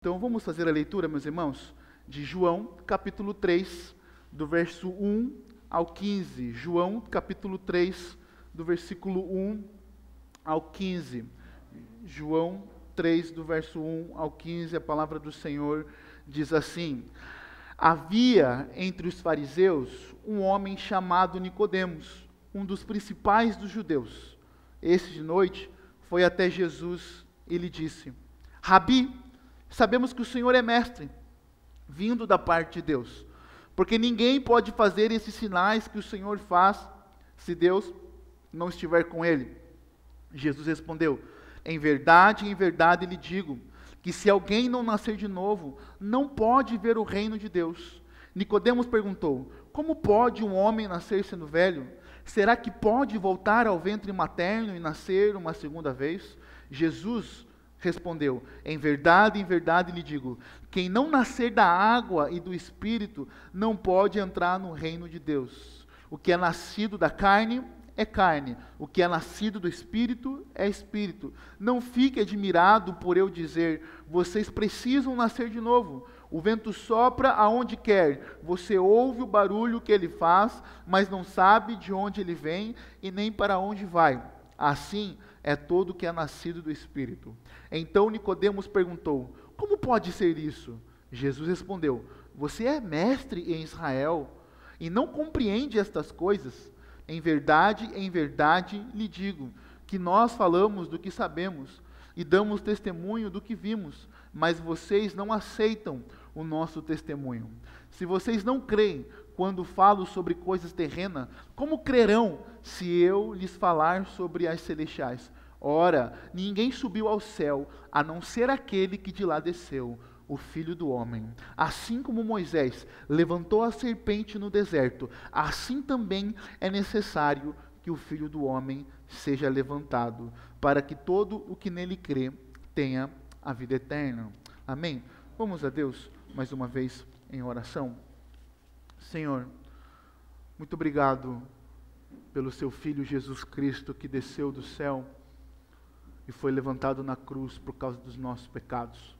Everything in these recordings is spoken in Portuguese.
Então vamos fazer a leitura, meus irmãos, de João, capítulo 3, do verso 1 ao 15. João, capítulo 3, do versículo 1 ao 15. João 3, do verso 1 ao 15, a palavra do Senhor diz assim: Havia entre os fariseus um homem chamado Nicodemos, um dos principais dos judeus. Este de noite foi até Jesus e lhe disse: Rabi, sabemos que o Senhor é mestre, vindo da parte de Deus, porque ninguém pode fazer esses sinais que o Senhor faz, se Deus não estiver com ele. Jesus respondeu: em verdade lhe digo, que se alguém não nascer de novo, não pode ver o reino de Deus. Nicodemos perguntou: como pode um homem nascer sendo velho? Será que pode voltar ao ventre materno e nascer uma segunda vez? Jesus respondeu: em verdade lhe digo, quem não nascer da água e do Espírito não pode entrar no reino de Deus. O que é nascido da carne é carne, o que é nascido do Espírito é Espírito. Não fique admirado por eu dizer: vocês precisam nascer de novo. O vento sopra aonde quer, você ouve o barulho que ele faz, mas não sabe de onde ele vem e nem para onde vai. Assim é todo que é nascido do Espírito. Então Nicodemos perguntou: como pode ser isso? Jesus respondeu: você é mestre em Israel e não compreende estas coisas? Em verdade lhe digo, que nós falamos do que sabemos e damos testemunho do que vimos, mas vocês não aceitam o nosso testemunho. Se vocês não creem quando falo sobre coisas terrenas, como crerão se eu lhes falar sobre as celestiais? Ora, ninguém subiu ao céu, a não ser aquele que de lá desceu, o Filho do Homem. Assim como Moisés levantou a serpente no deserto, assim também é necessário que o Filho do Homem seja levantado, para que todo o que nele crê tenha a vida eterna. Amém? Vamos a Deus mais uma vez em oração. Senhor, muito obrigado pelo seu Filho Jesus Cristo, que desceu do céu e foi levantado na cruz por causa dos nossos pecados.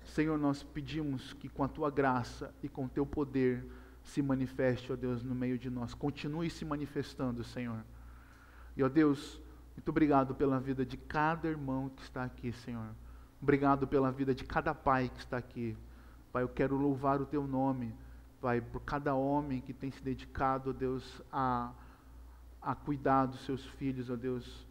Senhor, nós pedimos que com a Tua graça e com o Teu poder se manifeste, ó Deus, no meio de nós. Continue se manifestando, Senhor. E, ó Deus, muito obrigado pela vida de cada irmão que está aqui, Senhor. Obrigado pela vida de cada pai que está aqui. Pai, eu quero louvar o Teu nome, Pai, por cada homem que tem se dedicado, ó Deus, a cuidar dos seus filhos, ó Deus.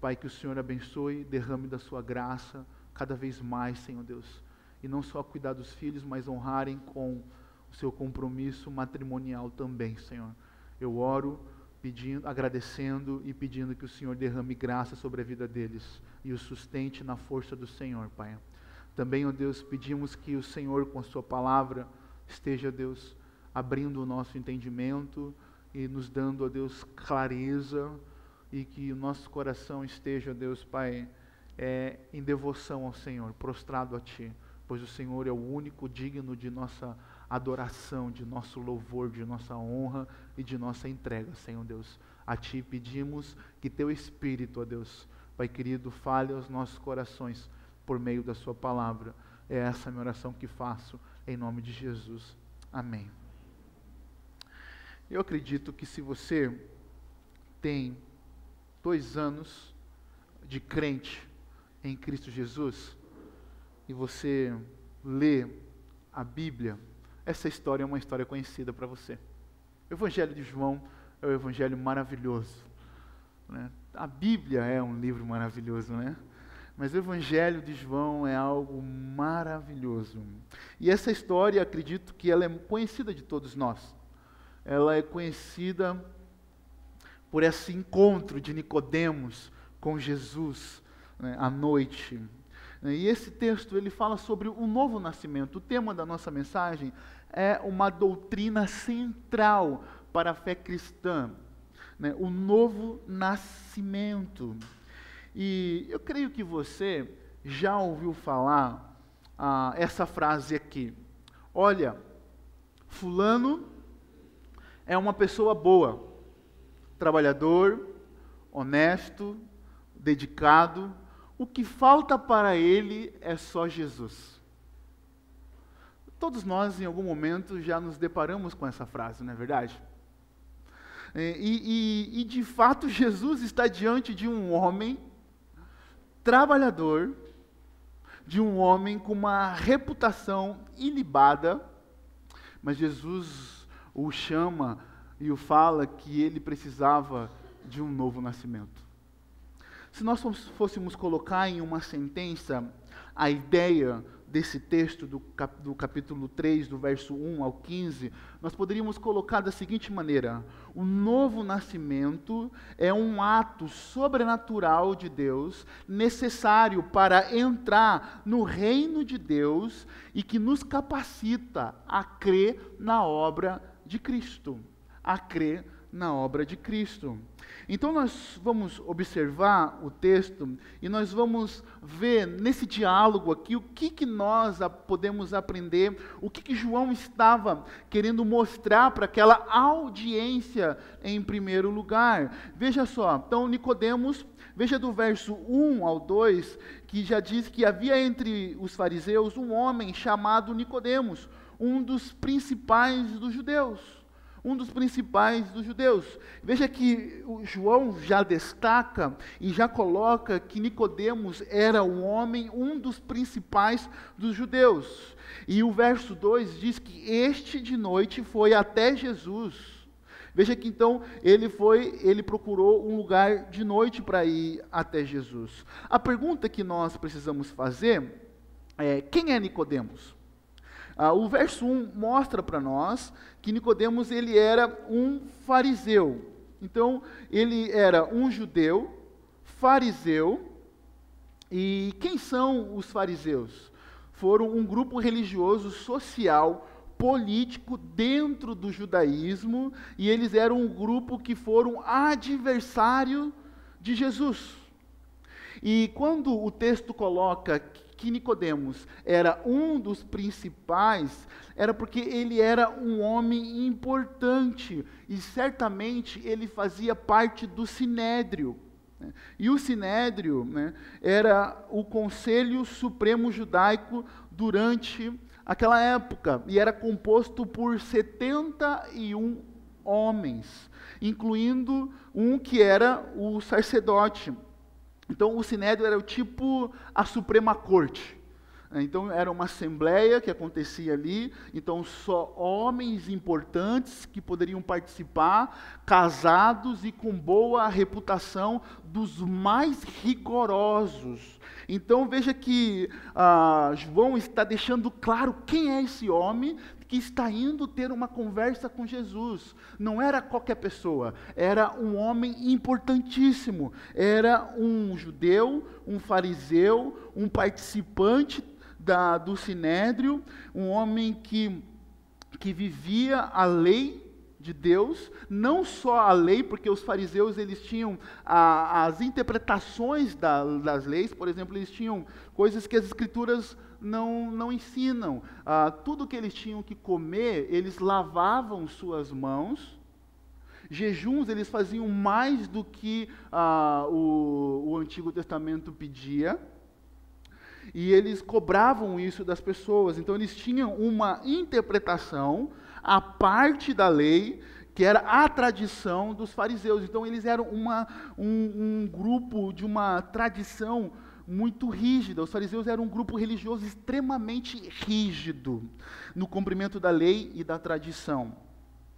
Pai, que o Senhor abençoe, derrame da Sua graça cada vez mais, Senhor Deus. E não só cuidar dos filhos, mas honrarem com o seu compromisso matrimonial também, Senhor. Eu oro pedindo, agradecendo e pedindo que o Senhor derrame graça sobre a vida deles e os sustente na força do Senhor, Pai. Também, ó Deus, pedimos que o Senhor, com a Sua palavra, esteja, Deus, abrindo o nosso entendimento e nos dando, ó Deus, clareza, e que o nosso coração esteja, Deus, Pai, em devoção ao Senhor, prostrado a Ti, pois o Senhor é o único digno de nossa adoração, de nosso louvor, de nossa honra e de nossa entrega, Senhor Deus. A Ti pedimos que Teu Espírito, ó Deus, Pai querido, fale aos nossos corações por meio da Sua palavra. É essa a minha oração que faço, em nome de Jesus. Amém. Eu acredito que se você tem 2 anos de crente em Cristo Jesus, e você lê a Bíblia, essa história é uma história conhecida para você. O Evangelho de João é um evangelho maravilhoso, né? A Bíblia é um livro maravilhoso, né? Mas o Evangelho de João é algo maravilhoso. E essa história, acredito que ela é conhecida de todos nós. Ela é conhecida por esse encontro de Nicodemos com Jesus, né, à noite. E esse texto, ele fala sobre o novo nascimento. O tema da nossa mensagem é uma doutrina central para a fé cristã, né? O novo nascimento. E eu creio que você já ouviu falar essa frase aqui: olha, fulano é uma pessoa boa, trabalhador, honesto, dedicado. O que falta para ele é só Jesus. Todos nós, em algum momento, já nos deparamos com essa frase, não é verdade? E de fato, Jesus está diante de um homem trabalhador, de um homem com uma reputação ilibada, mas Jesus o chama e o fala que ele precisava de um novo nascimento. Se nós fôssemos colocar em uma sentença a ideia desse texto do capítulo 3, do verso 1 ao 15, nós poderíamos colocar da seguinte maneira: o novo nascimento é um ato sobrenatural de Deus, necessário para entrar no reino de Deus e que nos capacita a crer na obra de Cristo. A crer na obra de Cristo. Então nós vamos observar o texto e nós vamos ver nesse diálogo aqui o que nós podemos aprender, o que João estava querendo mostrar para aquela audiência em primeiro lugar. Veja só, então Nicodemos, veja do verso 1 ao 2, que já diz que havia entre os fariseus um homem chamado Nicodemos, um dos principais dos judeus. Veja que o João já destaca e já coloca que Nicodemos era um dos principais dos judeus. E o verso 2 diz que este de noite foi até Jesus. Veja que então ele procurou um lugar de noite para ir até Jesus. A pergunta que nós precisamos fazer é: quem é Nicodemos? O verso 1 mostra para nós que Nicodemos ele era um fariseu. Então, ele era um judeu, fariseu. E quem são os fariseus? Foram um grupo religioso, social, político dentro do judaísmo, e eles eram um grupo que foram adversário de Jesus. E quando o texto coloca que Nicodemos era um dos principais, era porque ele era um homem importante, e certamente ele fazia parte do Sinédrio. E o Sinédrio, era o Conselho Supremo Judaico durante aquela época, e era composto por 71 homens, incluindo um que era o sacerdote. Então, o Sinédrio era a Suprema Corte. Então, era uma assembleia que acontecia ali. Então, só homens importantes que poderiam participar, casados e com boa reputação, dos mais rigorosos. Então, veja que João está deixando claro quem é esse homem que está indo ter uma conversa com Jesus. Não era qualquer pessoa, era um homem importantíssimo. Era um judeu, um fariseu, um participante do Sinédrio, um homem que vivia a lei de Deus, não só a lei, porque os fariseus eles tinham as interpretações das leis. Por exemplo, eles tinham coisas que as escrituras não ensinam. Tudo que eles tinham que comer, eles lavavam suas mãos. Jejuns, eles faziam mais do que o Antigo Testamento pedia. E eles cobravam isso das pessoas. Então, eles tinham uma interpretação à parte da lei, que era a tradição dos fariseus. Então, eles eram um grupo de uma tradição muito rígida. Os fariseus eram um grupo religioso extremamente rígido no cumprimento da lei e da tradição.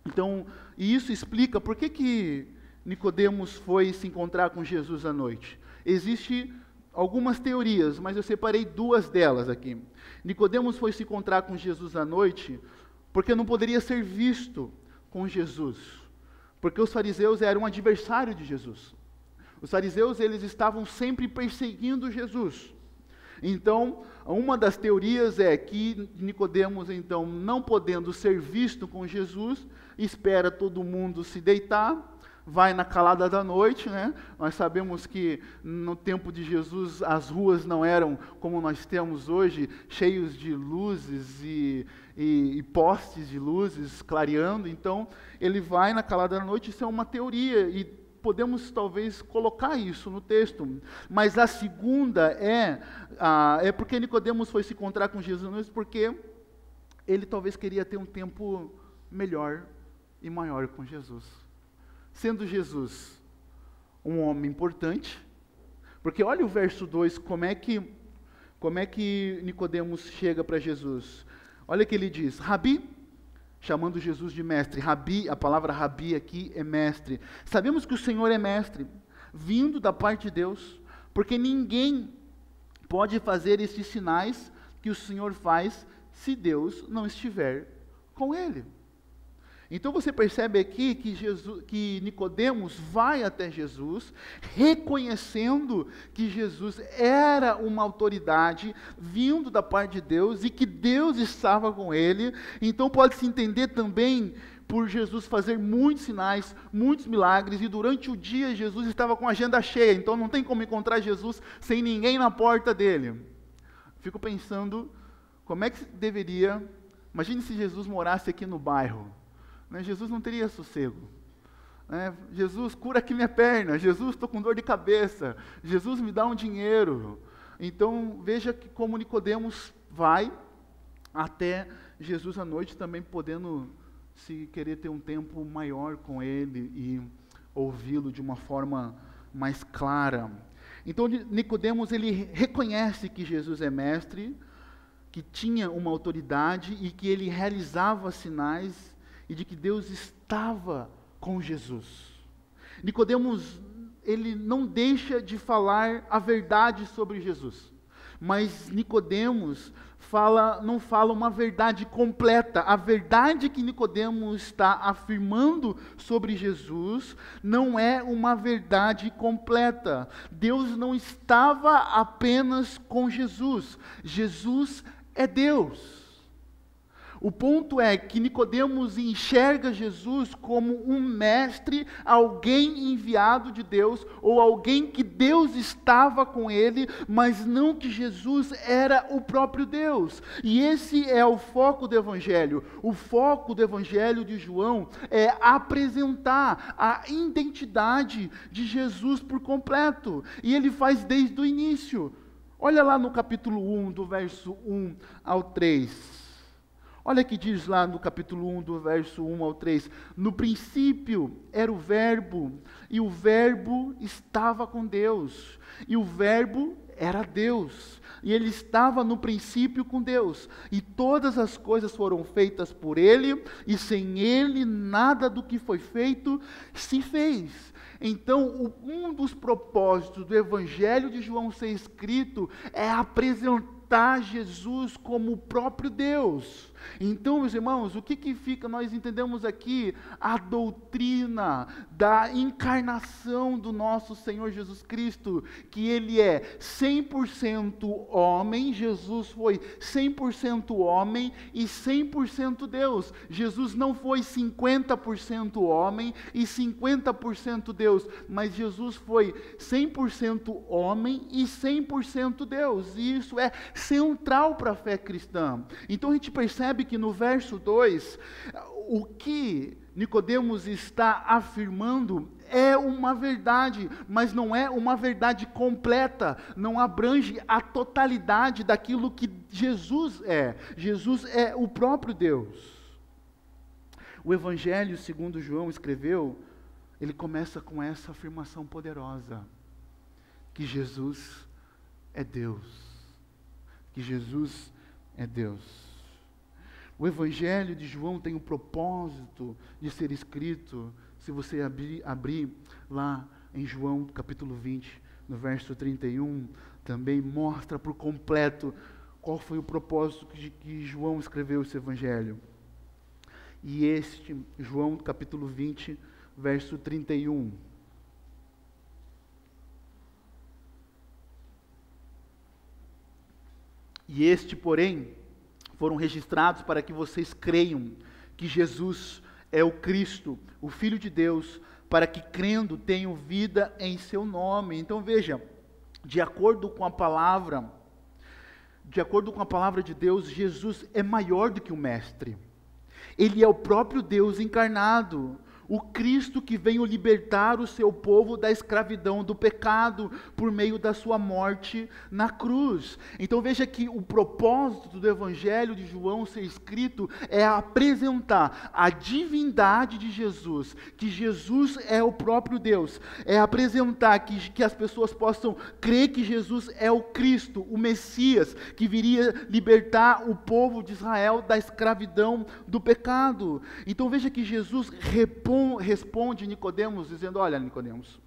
Então, e isso explica por que Nicodemos foi se encontrar com Jesus à noite. Existem algumas teorias, mas eu separei duas delas aqui. Nicodemos foi se encontrar com Jesus à noite porque não poderia ser visto com Jesus, porque os fariseus eram adversários de Jesus. Os fariseus, eles estavam sempre perseguindo Jesus. Então, uma das teorias é que Nicodemos, então, não podendo ser visto com Jesus, espera todo mundo se deitar, vai na calada da noite, Nós sabemos que no tempo de Jesus as ruas não eram como nós temos hoje, cheios de luzes e postes de luzes clareando. Então, ele vai na calada da noite. Isso é uma teoria e podemos talvez colocar isso no texto. Mas a segunda é porque Nicodemos foi se encontrar com Jesus, porque ele talvez queria ter um tempo melhor e maior com Jesus. Sendo Jesus um homem importante, porque olha o verso 2, como é que Nicodemos chega para Jesus. Olha que ele diz, Rabi, chamando Jesus de mestre. Rabi, a palavra Rabi aqui é mestre. Sabemos que o Senhor é mestre, vindo da parte de Deus, porque ninguém pode fazer esses sinais que o Senhor faz se Deus não estiver com ele. Então você percebe aqui que Nicodemos vai até Jesus, reconhecendo que Jesus era uma autoridade vindo da parte de Deus e que Deus estava com ele. Então pode-se entender também por Jesus fazer muitos sinais, muitos milagres, e durante o dia Jesus estava com a agenda cheia, então não tem como encontrar Jesus sem ninguém na porta dele. Fico pensando, como é que deveria, imagine se Jesus morasse aqui no bairro, né? Jesus não teria sossego, né? Jesus, cura aqui minha perna, Jesus, estou com dor de cabeça, Jesus, me dá um dinheiro. Então veja que como Nicodemos vai até Jesus à noite, também podendo se querer ter um tempo maior com ele e ouvi-lo de uma forma mais clara. Então Nicodemos, ele reconhece que Jesus é mestre, que tinha uma autoridade e que ele realizava sinais e de que Deus estava com Jesus. Nicodemos, ele não deixa de falar a verdade sobre Jesus, mas Nicodemos não fala uma verdade completa. A verdade que Nicodemos está afirmando sobre Jesus não é uma verdade completa. Deus não estava apenas com Jesus. Jesus é Deus. O ponto é que Nicodemos enxerga Jesus como um mestre, alguém enviado de Deus, ou alguém que Deus estava com ele, mas não que Jesus era o próprio Deus. E esse é o foco do Evangelho. O foco do Evangelho de João é apresentar a identidade de Jesus por completo. E ele faz desde o início. Olha lá no capítulo 1, do verso 1 ao 3. Olha que diz lá no capítulo 1, do verso 1 ao 3. No princípio era o Verbo, e o Verbo estava com Deus, e o Verbo era Deus, e ele estava no princípio com Deus, e todas as coisas foram feitas por ele, e sem ele nada do que foi feito se fez. Então, um dos propósitos do Evangelho de João ser escrito é apresentar Jesus como o próprio Deus. Então, meus irmãos, o que fica? Nós entendemos aqui a doutrina da encarnação do nosso Senhor Jesus Cristo, que Ele é 100% homem. Jesus foi 100% homem e 100% Deus. Jesus não foi 50% homem e 50% Deus, mas Jesus foi 100% homem e 100% Deus, e isso é central para a fé cristã. Então a gente percebe que no verso 2, o que Nicodemos está afirmando é uma verdade, mas não é uma verdade completa, não abrange a totalidade daquilo que Jesus é. Jesus é o próprio Deus. O Evangelho, segundo João escreveu, ele começa com essa afirmação poderosa, que Jesus é Deus, que Jesus é Deus. O Evangelho de João tem o propósito de ser escrito, se você abrir lá em João capítulo 20, no verso 31, também mostra por completo qual foi o propósito que João escreveu esse Evangelho. E este, João capítulo 20, verso 31. E este, porém, foram registrados para que vocês creiam que Jesus é o Cristo, o Filho de Deus, para que crendo tenham vida em seu nome. Então veja, de acordo com a palavra de Deus, Jesus é maior do que o Mestre. Ele é o próprio Deus encarnado. o Cristo que veio libertar o seu povo da escravidão do pecado por meio da sua morte na cruz. Então veja que o propósito do Evangelho de João ser escrito é apresentar a divindade de Jesus, que Jesus é o próprio Deus, é apresentar que as pessoas possam crer que Jesus é o Cristo, o Messias, que viria libertar o povo de Israel da escravidão do pecado. Então veja que Jesus responde Nicodemos dizendo: olha, Nicodemos,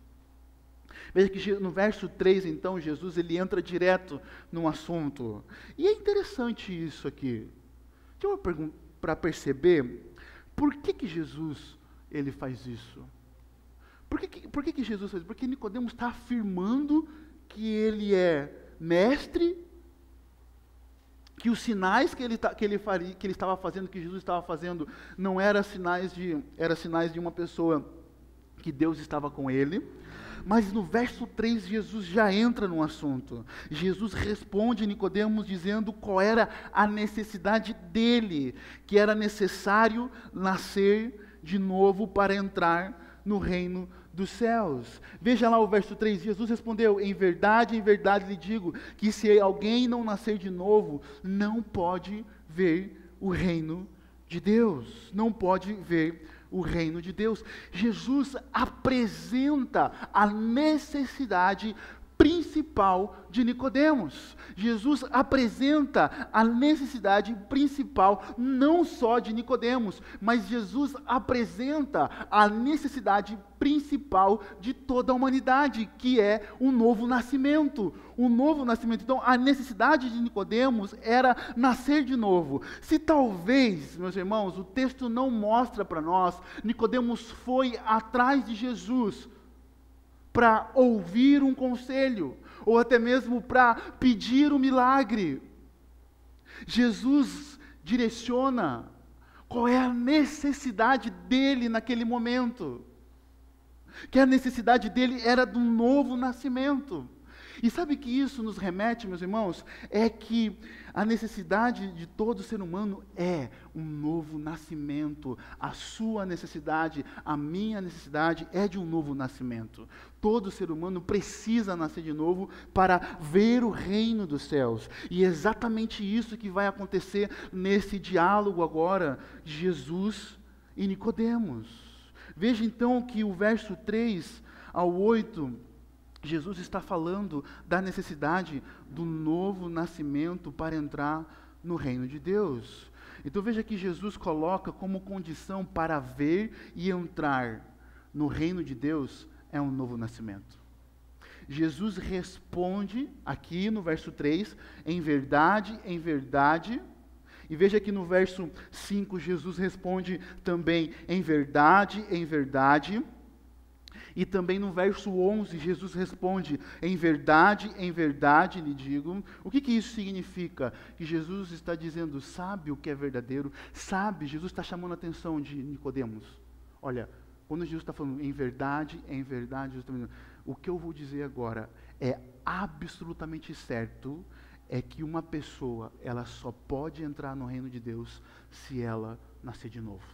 veja que no verso 3, então, Jesus ele entra direto no assunto. E é interessante isso aqui. Para perceber, por que Jesus ele faz isso? Por que Jesus faz isso? Porque Nicodemos está afirmando que ele é mestre, que os sinais que ele estava fazendo, que Jesus estava fazendo, não eram sinais de uma pessoa que Deus estava com ele. Mas no verso 3, Jesus já entra no assunto. Jesus responde a Nicodemos dizendo qual era a necessidade dele, que era necessário nascer de novo para entrar no reino dos céus. Veja lá o verso 3, Jesus respondeu: em verdade lhe digo, que se alguém não nascer de novo, não pode ver o reino de Deus. Não pode ver o reino de Deus. Jesus apresenta a necessidade principal de Nicodemos. Jesus apresenta a necessidade principal não só de Nicodemos, mas Jesus apresenta a necessidade principal de toda a humanidade, que é o novo nascimento. O novo nascimento. Então, a necessidade de Nicodemos era nascer de novo. Se talvez, meus irmãos, o texto não mostra para nós, Nicodemos foi atrás de Jesus para ouvir um conselho, ou até mesmo para pedir um milagre. Jesus direciona qual é a necessidade dele naquele momento. Que a necessidade dele era do novo nascimento. E sabe que isso nos remete, meus irmãos? É que a necessidade de todo ser humano é um novo nascimento. A sua necessidade, a minha necessidade é de um novo nascimento. Todo ser humano precisa nascer de novo para ver o reino dos céus. E é exatamente isso que vai acontecer nesse diálogo agora de Jesus e Nicodemos. Veja então que o verso 3 ao 8, Jesus está falando da necessidade do novo nascimento para entrar no reino de Deus. Então veja que Jesus coloca como condição para ver e entrar no reino de Deus é um novo nascimento. Jesus responde aqui no verso 3, em verdade, e veja que no verso 5 Jesus responde também em verdade, e também no verso 11, Jesus responde, em verdade lhe digo. O que isso significa? Que Jesus está dizendo, sabe o que é verdadeiro? Sabe, Jesus está chamando a atenção de Nicodemos. Olha, quando Jesus está falando em verdade, Jesus está dizendo, o que eu vou dizer agora é absolutamente certo, é que uma pessoa, ela só pode entrar no reino de Deus se ela nascer de novo.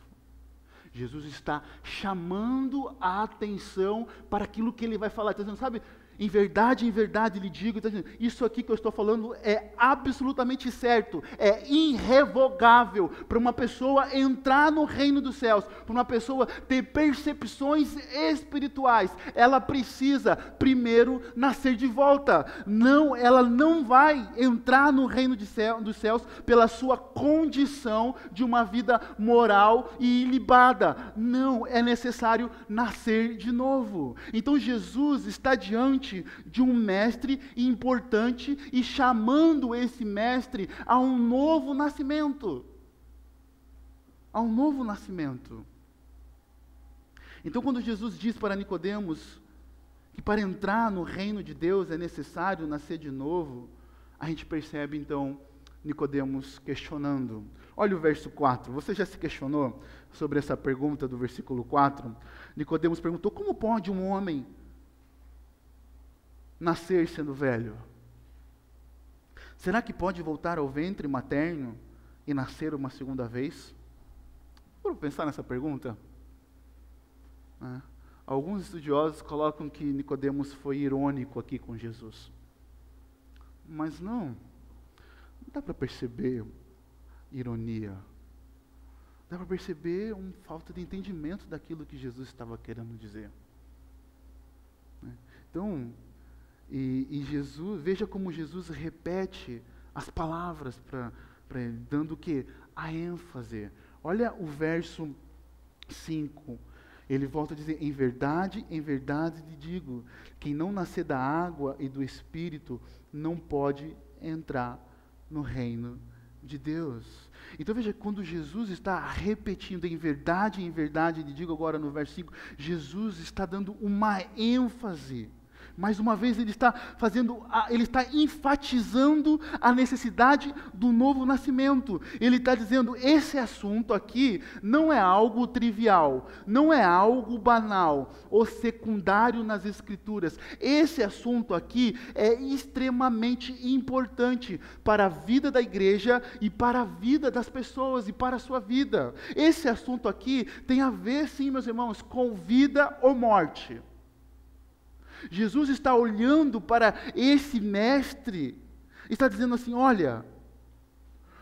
Jesus está chamando a atenção para aquilo que ele vai falar. Está dizendo, sabe, em verdade lhe digo, está dizendo, isso aqui que eu estou falando é absolutamente certo, é irrevogável para uma pessoa entrar no reino dos céus, para uma pessoa ter percepções espirituais, ela precisa primeiro nascer de volta. Não, ela não vai entrar no reino dos céus pela sua condição de uma vida moral e ilibada. Não, é necessário nascer de novo. Então Jesus está diante de um mestre importante e chamando esse mestre a um novo nascimento. A um novo nascimento. Então, quando Jesus diz para Nicodemos que para entrar no reino de Deus é necessário nascer de novo, a gente percebe então Nicodemos questionando. Olha o verso 4. Você já se questionou sobre essa pergunta do versículo 4? Nicodemos perguntou: como pode um homem nascer sendo velho? Será que pode voltar ao ventre materno e nascer uma segunda vez? Vamos pensar nessa pergunta? né? Alguns estudiosos colocam que Nicodemos foi irônico aqui com Jesus. Mas não dá para perceber ironia. Dá para perceber uma falta de entendimento daquilo que Jesus estava querendo dizer. Então, e Jesus, veja como Jesus repete as palavras para ele, dando o quê? A ênfase. Olha o verso 5. Ele volta a dizer, em verdade te digo, quem não nascer da água e do Espírito não pode entrar no reino de Deus. Então veja, quando Jesus está repetindo em verdade lhe digo agora no verso 5, Jesus está dando uma ênfase. Mais uma vez ele está enfatizando a necessidade do novo nascimento. Ele está dizendo, esse assunto aqui não é algo trivial, não é algo banal ou secundário nas Escrituras. Esse assunto aqui é extremamente importante para a vida da igreja e para a vida das pessoas e para a sua vida. Esse assunto aqui tem a ver, sim, meus irmãos, com vida ou morte. Jesus está olhando para esse mestre, está dizendo assim, olha,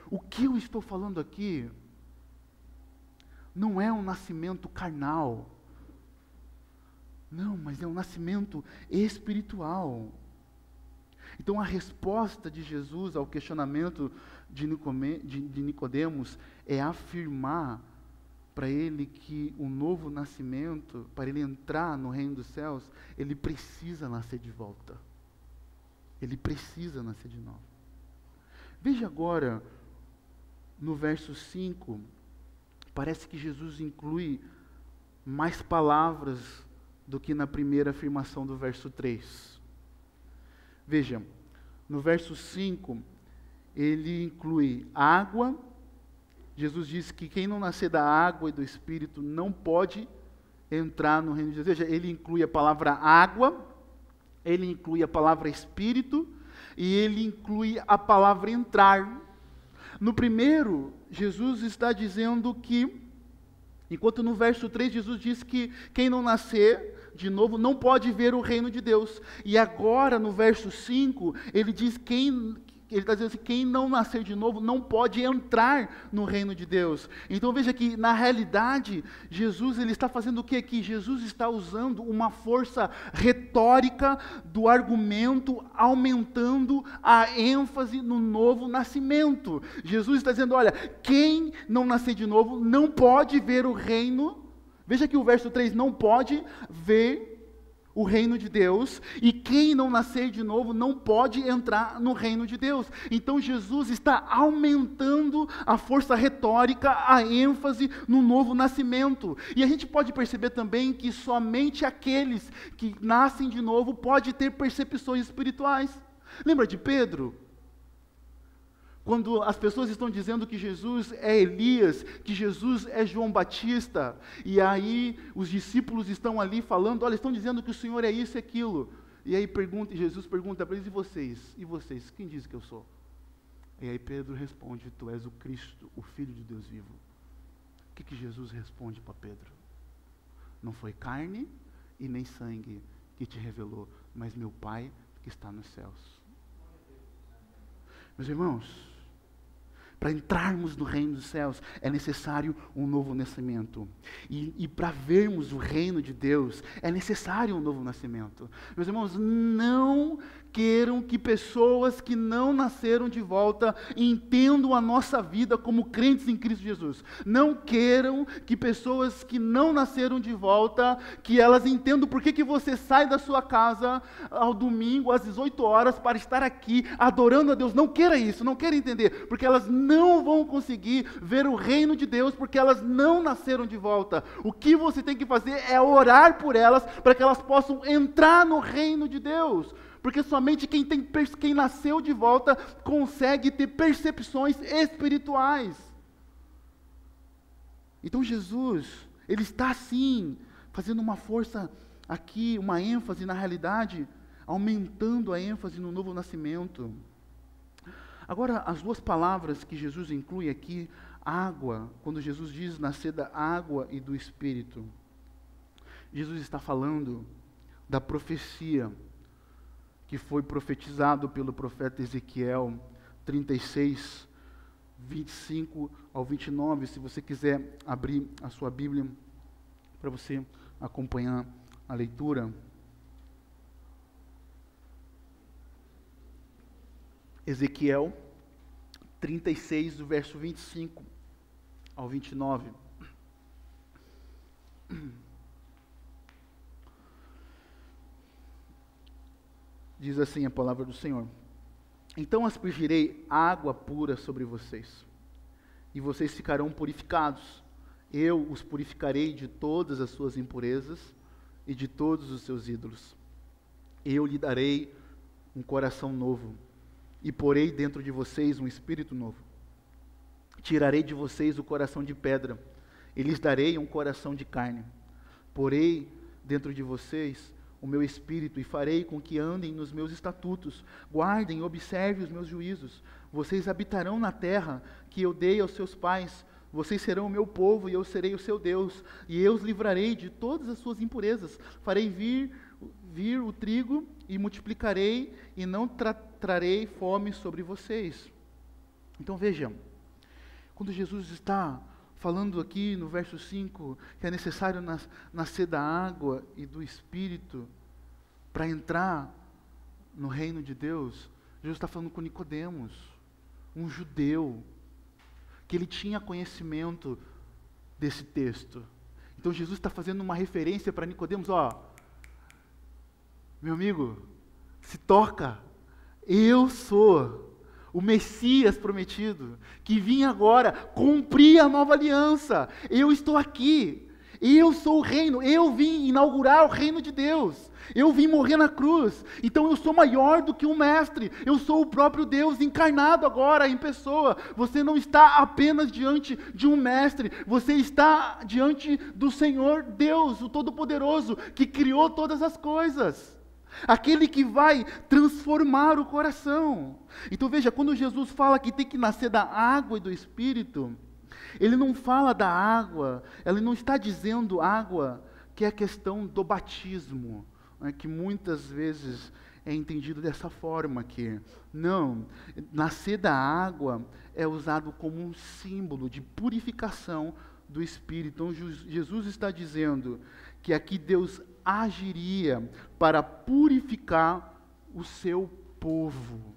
o que eu estou falando aqui não é um nascimento carnal, não, mas é um nascimento espiritual. Então a resposta de Jesus ao questionamento de Nicodemos é afirmar para ele que o novo nascimento, para ele entrar no reino dos céus, ele precisa nascer de volta. Ele precisa nascer de novo. Veja agora, no verso 5, parece que Jesus inclui mais palavras do que na primeira afirmação do verso 3. Veja, no verso 5, ele inclui água. Jesus disse que quem não nascer da água e do Espírito não pode entrar no reino de Deus. Veja, ele inclui a palavra água, ele inclui a palavra Espírito e ele inclui a palavra entrar. No primeiro, Jesus está dizendo que, enquanto no verso 3 Jesus diz que quem não nascer de novo não pode ver o reino de Deus. E agora no verso 5, ele diz ele está dizendo assim, quem não nascer de novo não pode entrar no reino de Deus. Então veja que, na realidade, Jesus ele está fazendo o que aqui? Jesus está usando uma força retórica do argumento, aumentando a ênfase no novo nascimento. Jesus está dizendo, olha, quem não nascer de novo não pode ver o reino. Veja que o verso 3, não pode ver o reino de Deus, e quem não nascer de novo não pode entrar no reino de Deus. Então Jesus está aumentando a força retórica, a ênfase no novo nascimento. E a gente pode perceber também que somente aqueles que nascem de novo podem ter percepções espirituais. Lembra de Pedro? Quando as pessoas estão dizendo que Jesus é Elias, que Jesus é João Batista, e aí os discípulos estão ali falando, olha, estão dizendo que o Senhor é isso e aquilo. E aí Jesus pergunta para eles, e vocês? E vocês? Quem diz que eu sou? E aí Pedro responde, tu és o Cristo, o Filho de Deus vivo. O que Jesus responde para Pedro? Não foi carne e nem sangue que te revelou, mas meu Pai que está nos céus. Meus irmãos, para entrarmos no reino dos céus, é necessário um novo nascimento. E para vermos o reino de Deus, é necessário um novo nascimento. Meus irmãos, não queiram que pessoas que não nasceram de volta entendam a nossa vida como crentes em Cristo Jesus. Não queiram que pessoas que não nasceram de volta, que elas entendam por que você sai da sua casa ao domingo, às 18 horas, para estar aqui adorando a Deus. Não queira isso, não queira entender, porque elas não vão conseguir ver o reino de Deus, porque elas não nasceram de volta. O que você tem que fazer é orar por elas, para que elas possam entrar no reino de Deus. Porque somente quem nasceu de volta consegue ter percepções espirituais. Então Jesus, ele está assim, fazendo uma força aqui, uma ênfase na realidade, aumentando a ênfase no novo nascimento. Agora, as duas palavras que Jesus inclui aqui, água, quando Jesus diz nascer da água e do Espírito. Jesus está falando da profecia que foi profetizado pelo profeta Ezequiel 36, 25 ao 29, se você quiser abrir a sua Bíblia para você acompanhar a leitura. Ezequiel 36, do verso 25 ao 29. Diz assim a palavra do Senhor: então aspergirei água pura sobre vocês, e vocês ficarão purificados. Eu os purificarei de todas as suas impurezas e de todos os seus ídolos. Eu lhe darei um coração novo, e porei dentro de vocês um espírito novo. Tirarei de vocês o coração de pedra, e lhes darei um coração de carne. Porei dentro de vocês o meu espírito, e farei com que andem nos meus estatutos, guardem e observem os meus juízos. Vocês habitarão na terra que eu dei aos seus pais. Vocês serão o meu povo, e eu serei o seu Deus, e eu os livrarei de todas as suas impurezas. Farei vir o trigo, e multiplicarei, e não trarei fome sobre vocês. Então vejam, quando Jesus está falando aqui no verso 5, que é necessário nascer da água e do Espírito para entrar no reino de Deus, Jesus está falando com Nicodemos, um judeu, que ele tinha conhecimento desse texto. Então Jesus está fazendo uma referência para Nicodemos: meu amigo, se toca, eu sou o Messias prometido, que vinha agora cumprir a nova aliança. Eu estou aqui, eu sou o reino, eu vim inaugurar o reino de Deus, eu vim morrer na cruz, então eu sou maior do que um mestre, eu sou o próprio Deus encarnado agora em pessoa. Você não está apenas diante de um mestre, você está diante do Senhor Deus, o Todo-Poderoso, que criou todas as coisas. Aquele que vai transformar o coração. Então veja, quando Jesus fala que tem que nascer da água e do Espírito, ele não fala da água, ele não está dizendo água, que é a questão do batismo, né, que muitas vezes é entendido dessa forma aqui. Não, nascer da água é usado como um símbolo de purificação do Espírito. Então Jesus está dizendo que aqui Deus agiria para purificar o seu povo.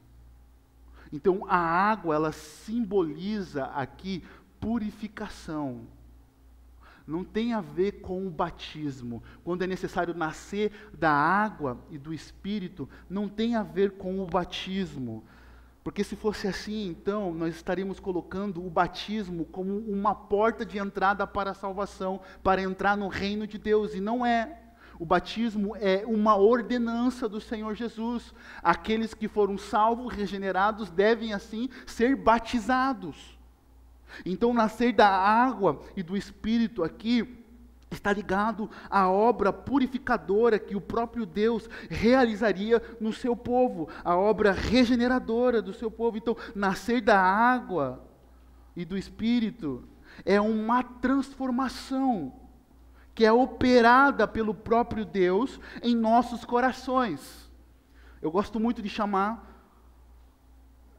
Então a água, ela simboliza aqui purificação. Não tem a ver com o batismo. Quando é necessário nascer da água e do Espírito, não tem a ver com o batismo. Porque se fosse assim, então, nós estaríamos colocando o batismo como uma porta de entrada para a salvação, para entrar no reino de Deus, e não é. O batismo é uma ordenança do Senhor Jesus. Aqueles que foram salvos, regenerados, devem assim ser batizados. Então, nascer da água e do Espírito aqui está ligado à obra purificadora que o próprio Deus realizaria no seu povo, a obra regeneradora do seu povo. Então, nascer da água e do Espírito é uma transformação que é operada pelo próprio Deus em nossos corações. Eu gosto muito de chamar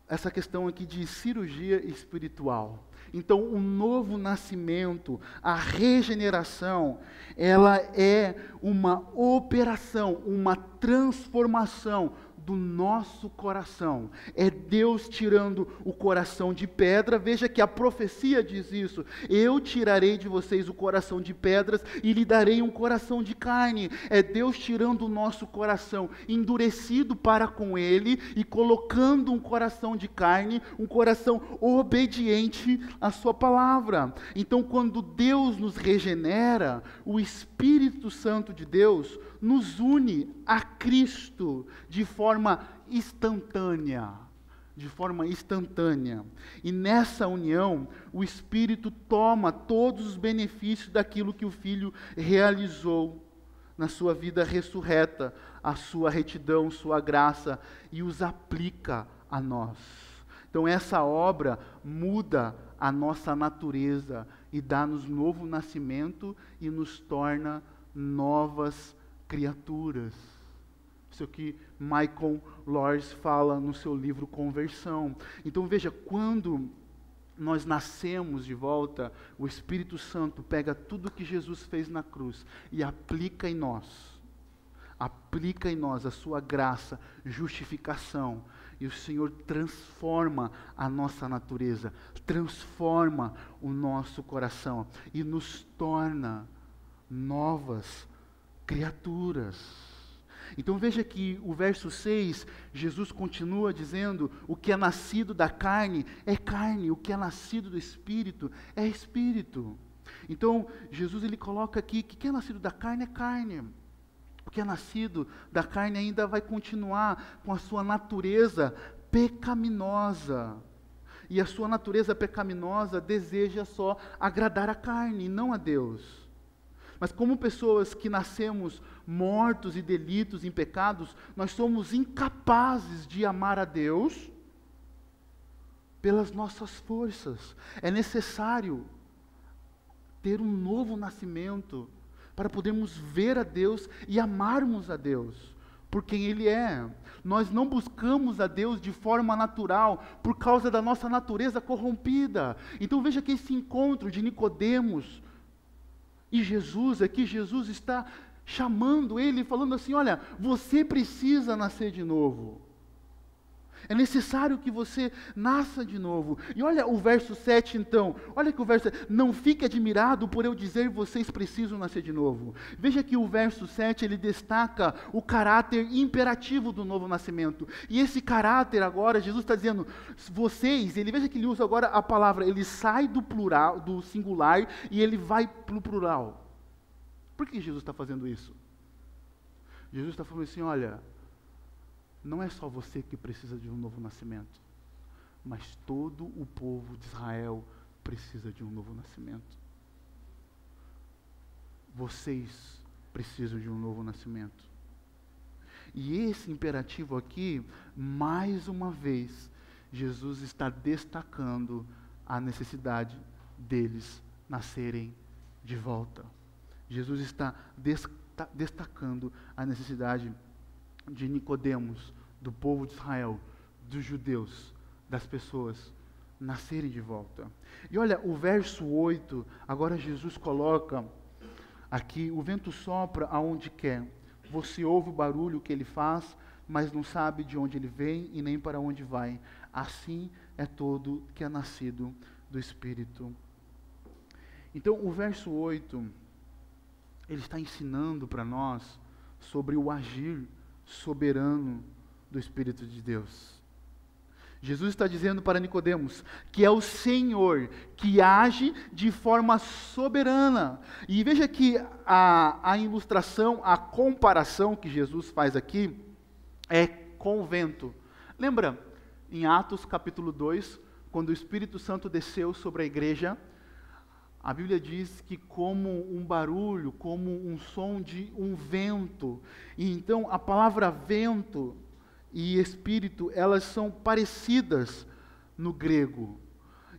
essa questão aqui de cirurgia espiritual. Então, o novo nascimento, a regeneração, ela é uma operação, uma transformação do nosso coração. É Deus tirando o coração de pedra. Veja que a profecia diz isso: eu tirarei de vocês o coração de pedras e lhe darei um coração de carne. É Deus tirando o nosso coração endurecido para com Ele e colocando um coração de carne, um coração obediente à sua palavra. Então, quando Deus nos regenera, o Espírito Santo de Deus nos une a Cristo de forma instantânea. De forma instantânea. E nessa união, o Espírito toma todos os benefícios daquilo que o Filho realizou na sua vida ressurreta, a sua retidão, sua graça, e os aplica a nós. Então essa obra muda a nossa natureza e dá-nos novo nascimento e nos torna novas criaturas. Isso que Michael Lors fala no seu livro Conversão. Então veja, quando nós nascemos de volta, o Espírito Santo pega tudo que Jesus fez na cruz e aplica em nós. Aplica em nós a sua graça, justificação. E o Senhor transforma a nossa natureza, transforma o nosso coração e nos torna novas criaturas. Então veja que o verso 6, Jesus continua dizendo: o que é nascido da carne, o que é nascido do Espírito é Espírito. Então Jesus ele coloca aqui que o que é nascido da carne é carne. O que é nascido da carne ainda vai continuar com a sua natureza pecaminosa. E a sua natureza pecaminosa deseja só agradar a carne e não a Deus. Mas como pessoas que nascemos mortos e delitos, em pecados, nós somos incapazes de amar a Deus pelas nossas forças. É necessário ter um novo nascimento para podermos ver a Deus e amarmos a Deus por quem Ele é. Nós não buscamos a Deus de forma natural por causa da nossa natureza corrompida. Então veja que esse encontro de Nicodemos e Jesus, aqui Jesus está chamando ele, falando assim: olha, você precisa nascer de novo. É necessário que você nasça de novo. E olha o verso 7 então. Olha que o verso 7. Não fique admirado por eu dizer vocês precisam nascer de novo. Veja que o verso 7 ele destaca o caráter imperativo do novo nascimento. E esse caráter agora, Jesus está dizendo, vocês, veja que ele usa agora a palavra, ele sai do plural, do singular, e ele vai para o plural. Por que Jesus está fazendo isso? Jesus está falando assim: olha, não é só você que precisa de um novo nascimento, mas todo o povo de Israel precisa de um novo nascimento. Vocês precisam de um novo nascimento. E esse imperativo aqui, mais uma vez, Jesus está destacando a necessidade deles nascerem de volta. Jesus está destacando a necessidade de Nicodemos, do povo de Israel, dos judeus, das pessoas nascerem de volta. E olha, o verso 8, agora Jesus coloca aqui: o vento sopra aonde quer, você ouve o barulho que ele faz, mas não sabe de onde ele vem e nem para onde vai. Assim é todo que é nascido do Espírito. Então o verso 8, ele está ensinando para nós sobre o agir soberano do Espírito de Deus. Jesus está dizendo para Nicodemos que é o Senhor que age de forma soberana. E veja que a ilustração, a comparação que Jesus faz aqui é com o vento. Lembra em Atos capítulo 2, quando o Espírito Santo desceu sobre a igreja? A Bíblia diz que como um barulho, como um som de um vento. E então a palavra vento e espírito, elas são parecidas no grego.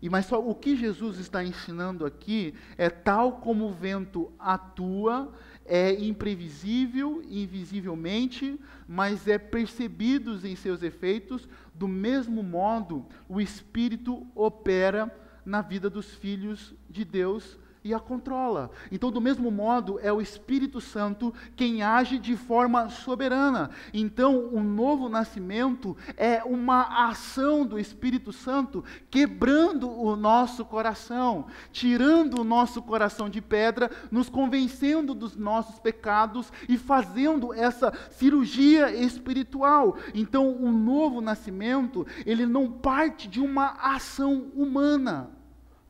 Mas só o que Jesus está ensinando aqui é tal como o vento atua, é imprevisível, invisivelmente, mas é percebido em seus efeitos, do mesmo modo o Espírito opera na vida dos filhos de Deus e a controla. Então, do mesmo modo, é o Espírito Santo quem age de forma soberana. Então, o novo nascimento é uma ação do Espírito Santo quebrando o nosso coração, tirando o nosso coração de pedra, nos convencendo dos nossos pecados e fazendo essa cirurgia espiritual. Então, o novo nascimento, ele não parte de uma ação humana.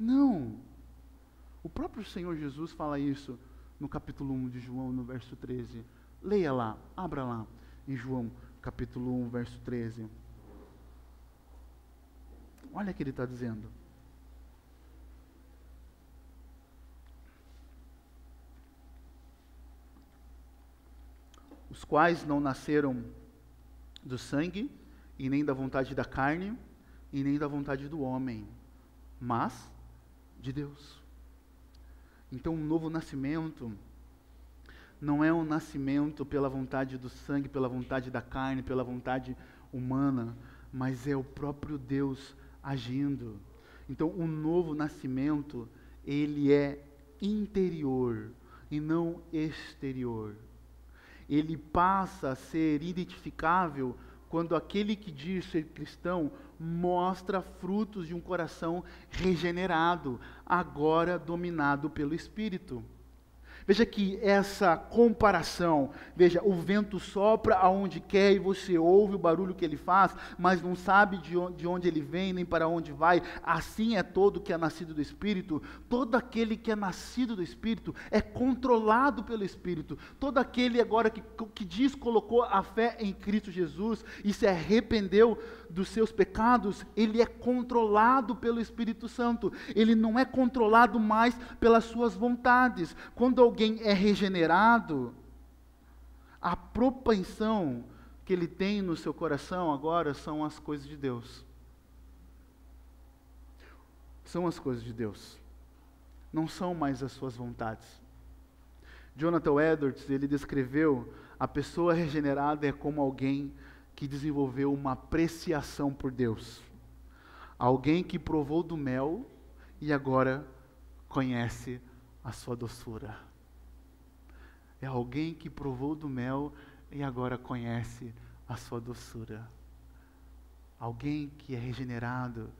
Não. O próprio Senhor Jesus fala isso no capítulo 1 de João, no verso 13. Leia lá, abra lá, em João, capítulo 1, verso 13. Olha o que ele está dizendo. Os quais não nasceram do sangue, e nem da vontade da carne, e nem da vontade do homem, mas de Deus. Então, um novo nascimento não é um nascimento pela vontade do sangue, pela vontade da carne, pela vontade humana, mas é o próprio Deus agindo. Então, o novo nascimento, ele é interior e não exterior. Ele passa a ser identificável quando aquele que diz ser cristão mostra frutos de um coração regenerado, agora dominado pelo Espírito. Veja que essa comparação, veja, o vento sopra aonde quer e você ouve o barulho que ele faz, mas não sabe de onde ele vem, nem para onde vai. Assim é todo que é nascido do Espírito. Todo aquele que é nascido do Espírito é controlado pelo Espírito. Todo aquele agora que diz, colocou a fé em Cristo Jesus e se arrependeu dos seus pecados, ele é controlado pelo Espírito Santo. Ele não é controlado mais pelas suas vontades. Quando alguém é regenerado, a propensão que ele tem no seu coração agora são as coisas de Deus. São as coisas de Deus. Não são mais as suas vontades. Jonathan Edwards, ele descreveu a pessoa regenerada é como alguém que desenvolveu uma apreciação por Deus. Alguém que provou do mel e agora conhece a sua doçura. É alguém que provou do mel e agora conhece a sua doçura. Alguém que é regenerado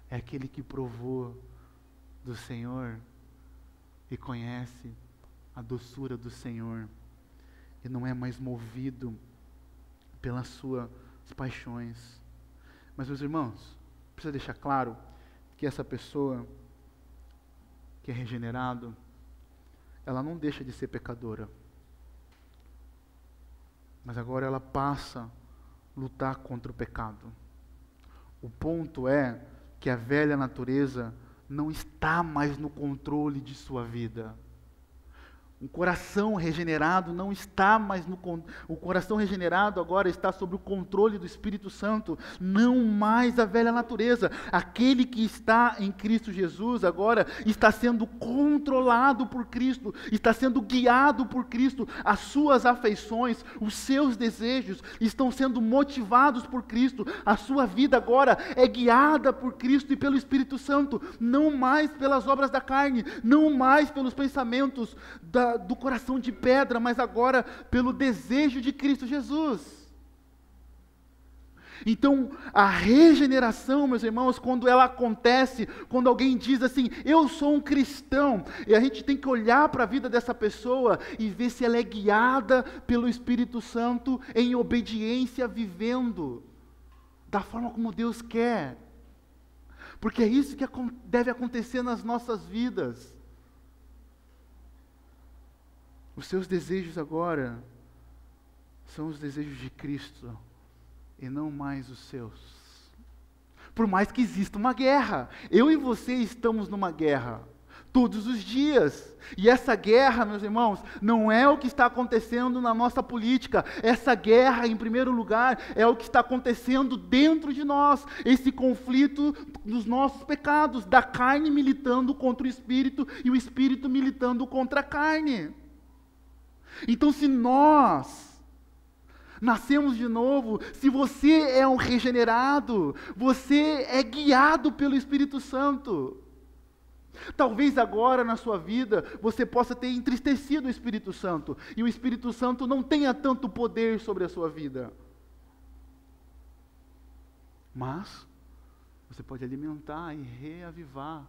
é aquele que provou do Senhor e conhece a doçura do Senhor e não é mais movido pelas suas paixões. Mas, meus irmãos, precisa deixar claro que essa pessoa que é regenerado, ela não deixa de ser pecadora. Mas agora ela passa a lutar contra o pecado. O ponto é que a velha natureza não está mais no controle de sua vida. Um coração regenerado não está mais o coração regenerado agora está sob o controle do Espírito Santo, não mais a velha natureza. Aquele que está em Cristo Jesus agora está sendo controlado por Cristo, está sendo guiado por Cristo. As suas afeições, os seus desejos estão sendo motivados por Cristo. A sua vida agora é guiada por Cristo e pelo Espírito Santo, não mais pelas obras da carne, não mais pelos pensamentos do coração de pedra, mas agora pelo desejo de Cristo Jesus. Então, a regeneração, meus irmãos, quando ela acontece, quando alguém diz assim, eu sou um cristão, e a gente tem que olhar para a vida dessa pessoa e ver se ela é guiada pelo Espírito Santo em obediência, vivendo da forma como Deus quer. Porque é isso que deve acontecer nas nossas vidas. Os seus desejos agora são os desejos de Cristo e não mais os seus. Por mais que exista uma guerra, eu e você estamos numa guerra todos os dias. E essa guerra, meus irmãos, não é o que está acontecendo na nossa política. Essa guerra, em primeiro lugar, é o que está acontecendo dentro de nós. Esse conflito dos nossos pecados, da carne militando contra o Espírito e o Espírito militando contra a carne. Então, se nós nascemos de novo, se você é um regenerado, você é guiado pelo Espírito Santo. Talvez agora na sua vida você possa ter entristecido o Espírito Santo e o Espírito Santo não tenha tanto poder sobre a sua vida. Mas você pode alimentar e reavivar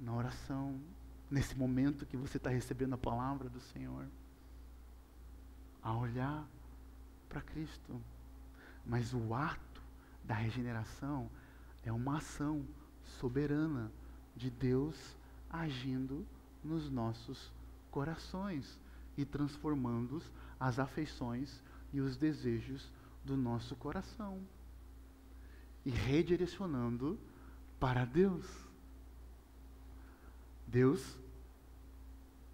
na oração, nesse momento que você está recebendo a palavra do Senhor, a olhar para Cristo. Mas o ato da regeneração é uma ação soberana de Deus agindo nos nossos corações e transformando as afeições e os desejos do nosso coração e redirecionando para Deus.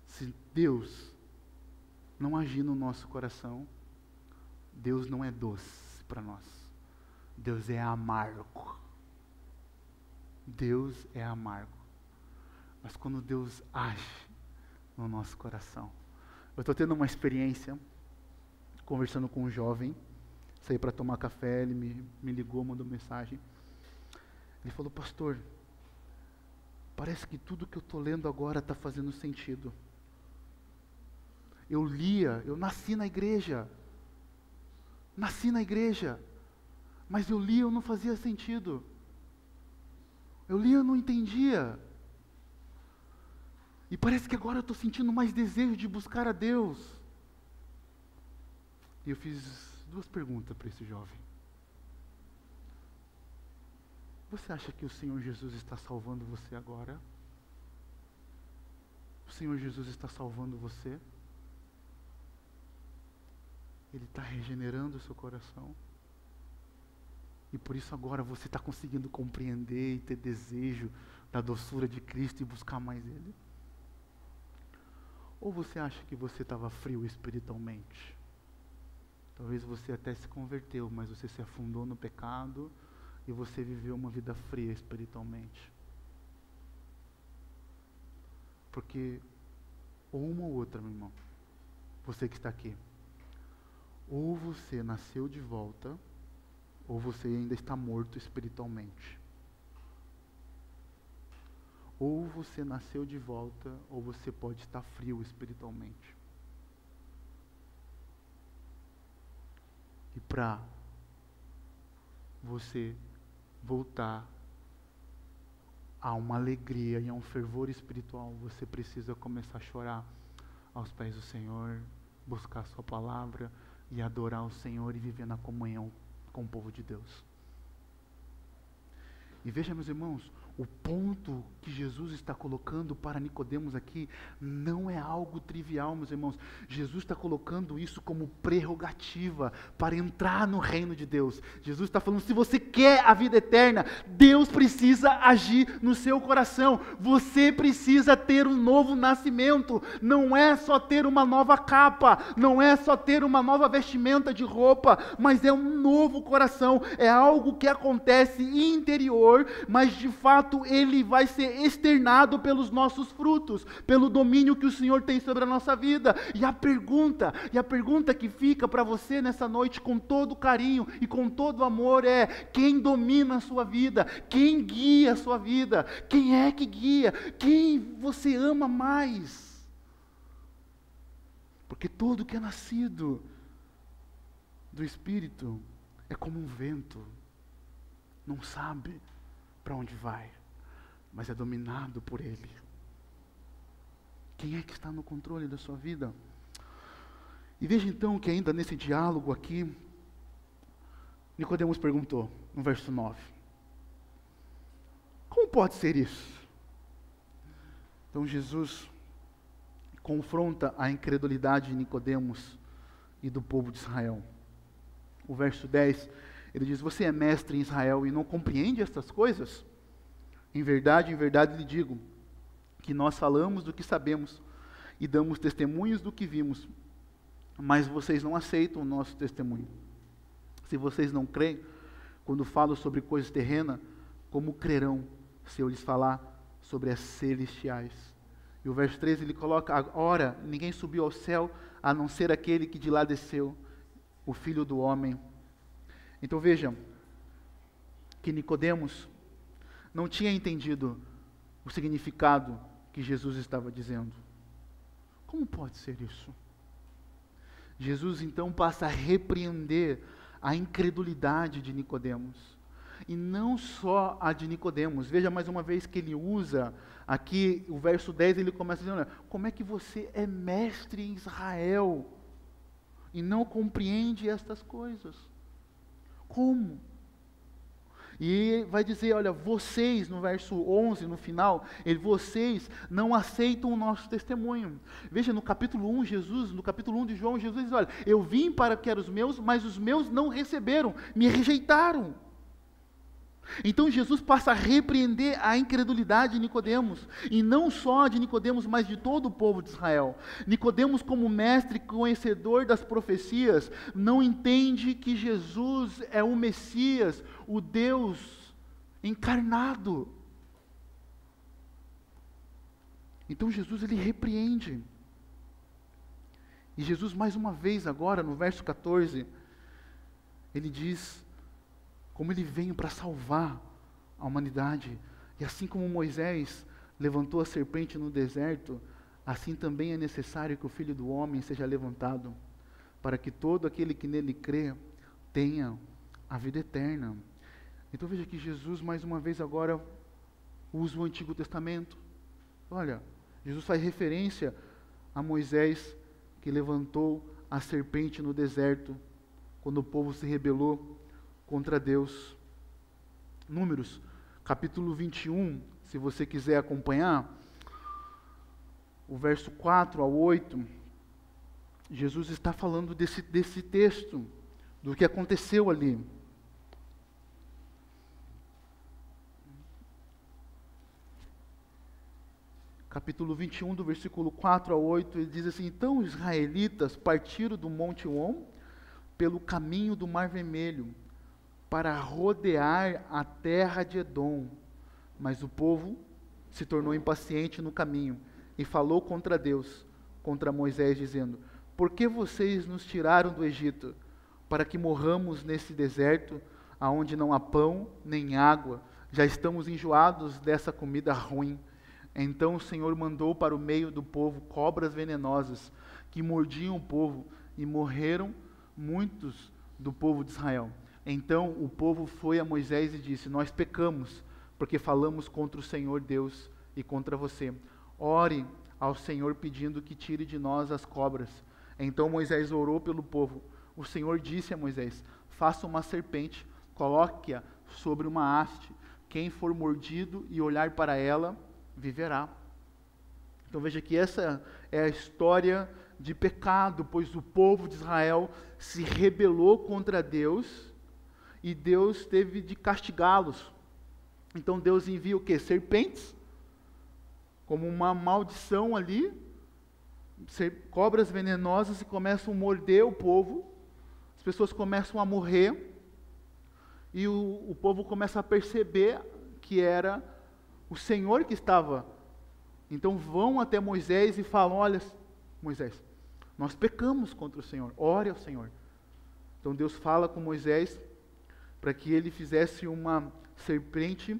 Se Deus não agir no nosso coração, Deus não é doce para nós. Deus é amargo. Deus é amargo. Mas quando Deus age no nosso coração, Eu estou tendo uma experiência, conversando com um jovem, saí para tomar café, ele me ligou, mandou mensagem. Ele falou, pastor, parece que tudo que eu estou lendo agora está fazendo sentido. Eu nasci na igreja, mas eu lia, eu não fazia sentido. Eu lia, eu não entendia. E parece que agora eu estou sentindo mais desejo de buscar a Deus. E eu fiz 2 perguntas para esse jovem. Você acha que o Senhor Jesus está salvando você agora? O Senhor Jesus está salvando você? Ele está regenerando o seu coração? E por isso agora você está conseguindo compreender e ter desejo da doçura de Cristo e buscar mais Ele? Ou você acha que você estava frio espiritualmente? Talvez você até se converteu, mas você se afundou no pecado e você viveu uma vida fria espiritualmente. Porque, ou uma ou outra, meu irmão, você que está aqui, ou você nasceu de volta, ou você ainda está morto espiritualmente. Ou você nasceu de volta, ou você pode estar frio espiritualmente. E para você voltar a uma alegria e a um fervor espiritual, você precisa começar a chorar aos pés do Senhor, buscar a sua palavra e adorar o Senhor e viver na comunhão com o povo de Deus. E veja, meus irmãos, o ponto que Jesus está colocando para Nicodemos aqui não é algo trivial, meus irmãos. Jesus está colocando isso como prerrogativa para entrar no reino de Deus. Jesus está falando, se você quer a vida eterna, Deus precisa agir no seu coração. Você precisa ter um novo nascimento. Não é só ter uma nova capa, não é só ter uma nova vestimenta de roupa, mas é um novo coração. É algo que acontece interior, mas de fato ele vai ser externado pelos nossos frutos, pelo domínio que o Senhor tem sobre a nossa vida. E a pergunta que fica para você nessa noite com todo carinho e com todo amor é: quem domina a sua vida? Quem guia a sua vida? Quem é que guia? Quem você ama mais? Porque todo que é nascido do Espírito é como um vento, não sabe para onde vai, mas é dominado por Ele. Quem é que está no controle da sua vida? E veja então que ainda nesse diálogo aqui, Nicodemos perguntou, no verso 9, como pode ser isso? Então Jesus confronta a incredulidade de Nicodemos e do povo de Israel. O verso 10, ele diz, você é mestre em Israel e não compreende estas coisas? Em verdade lhe digo, que nós falamos do que sabemos e damos testemunhos do que vimos, mas vocês não aceitam o nosso testemunho. Se vocês não creem, quando falo sobre coisas terrenas, como crerão se eu lhes falar sobre as celestiais? E o verso 13 ele coloca, ora, ninguém subiu ao céu, a não ser aquele que de lá desceu, o Filho do Homem. Então vejam, que Nicodemos não tinha entendido o significado que Jesus estava dizendo. Como pode ser isso? Jesus então passa a repreender a incredulidade de Nicodemos. E não só a de Nicodemos. Veja mais uma vez que ele usa aqui, o verso 10, ele começa dizendo, como é que você é mestre em Israel e não compreende estas coisas? Como? E vai dizer, olha, vocês, no verso 11, no final, vocês não aceitam o nosso testemunho. Veja, no capítulo 1 de João, Jesus diz, olha, eu vim para que eram os meus, mas os meus não receberam, me rejeitaram. Então Jesus passa a repreender a incredulidade de Nicodemos, e não só de Nicodemos, mas de todo o povo de Israel. Nicodemos, como mestre conhecedor das profecias, não entende que Jesus é o Messias, o Deus encarnado. Então Jesus ele repreende. E Jesus, mais uma vez agora, no verso 14, ele diz como ele veio para salvar a humanidade. E assim como Moisés levantou a serpente no deserto, assim também é necessário que o Filho do Homem seja levantado, para que todo aquele que nele crê tenha a vida eterna. Então veja que Jesus, mais uma vez agora, usa o Antigo Testamento. Olha, Jesus faz referência a Moisés, que levantou a serpente no deserto, quando o povo se rebelou contra Deus. Números, capítulo 21, se você quiser acompanhar, o verso 4 ao 8, Jesus está falando desse texto, do que aconteceu ali. Capítulo 21, do versículo 4 a 8, ele diz assim: Então os israelitas partiram do Monte On pelo caminho do Mar Vermelho, para rodear a terra de Edom. Mas o povo se tornou impaciente no caminho, e falou contra Deus, contra Moisés, dizendo: Por que vocês nos tiraram do Egito, para que morramos nesse deserto, aonde não há pão nem água? Já estamos enjoados dessa comida ruim. Então o Senhor mandou para o meio do povo cobras venenosas, que mordiam o povo, e morreram muitos do povo de Israel. Então o povo foi a Moisés e disse: Nós pecamos, porque falamos contra o Senhor Deus e contra você. Ore ao Senhor pedindo que tire de nós as cobras. Então Moisés orou pelo povo. O Senhor disse a Moisés: Faça uma serpente, coloque-a sobre uma haste. Quem for mordido e olhar para ela, viverá. Então veja que essa é a história de pecado, pois o povo de Israel se rebelou contra Deus e Deus teve de castigá-los. Então Deus envia o quê? Serpentes, como uma maldição ali, cobras venenosas, e começam a morder o povo, as pessoas começam a morrer, e o povo começa a perceber que era o Senhor que estava. Então vão até Moisés e falam: Olha, Moisés, nós pecamos contra o Senhor, ore ao Senhor. Então Deus fala com Moisés para que ele fizesse uma serpente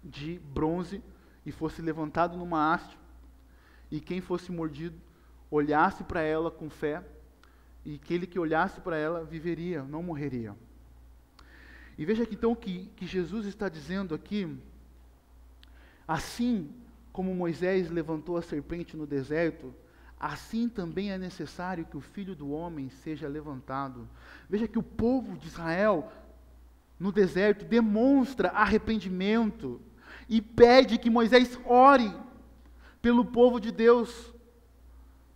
de bronze e fosse levantado numa haste, e quem fosse mordido olhasse para ela com fé, e aquele que olhasse para ela viveria, não morreria. E veja que então que Jesus está dizendo aqui: assim como Moisés levantou a serpente no deserto, assim também é necessário que o Filho do Homem seja levantado. Veja que o povo de Israel, no deserto, demonstra arrependimento e pede que Moisés ore pelo povo de Deus,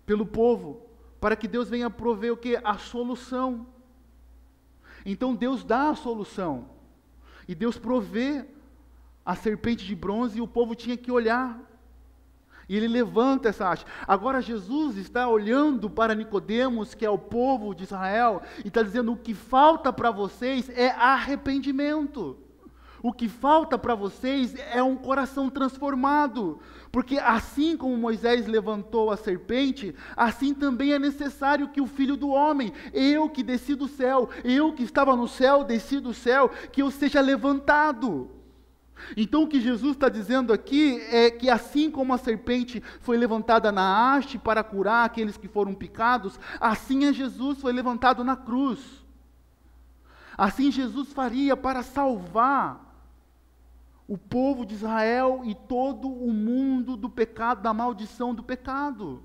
pelo povo, para que Deus venha prover o quê? A solução. Então Deus dá a solução, e Deus provê a serpente de bronze, e o povo tinha que olhar, e ele levanta essa haste. Agora Jesus está olhando para Nicodemos, que é o povo de Israel, e está dizendo: o que falta para vocês é arrependimento. O que falta para vocês é um coração transformado, porque assim como Moisés levantou a serpente, assim também é necessário que o Filho do Homem, eu que desci do céu, eu que estava no céu, desci do céu, que eu seja levantado. Então o que Jesus está dizendo aqui é que assim como a serpente foi levantada na haste para curar aqueles que foram picados, assim Jesus foi levantado na cruz. Assim Jesus faria para salvar o povo de Israel e todo o mundo do pecado, da maldição do pecado.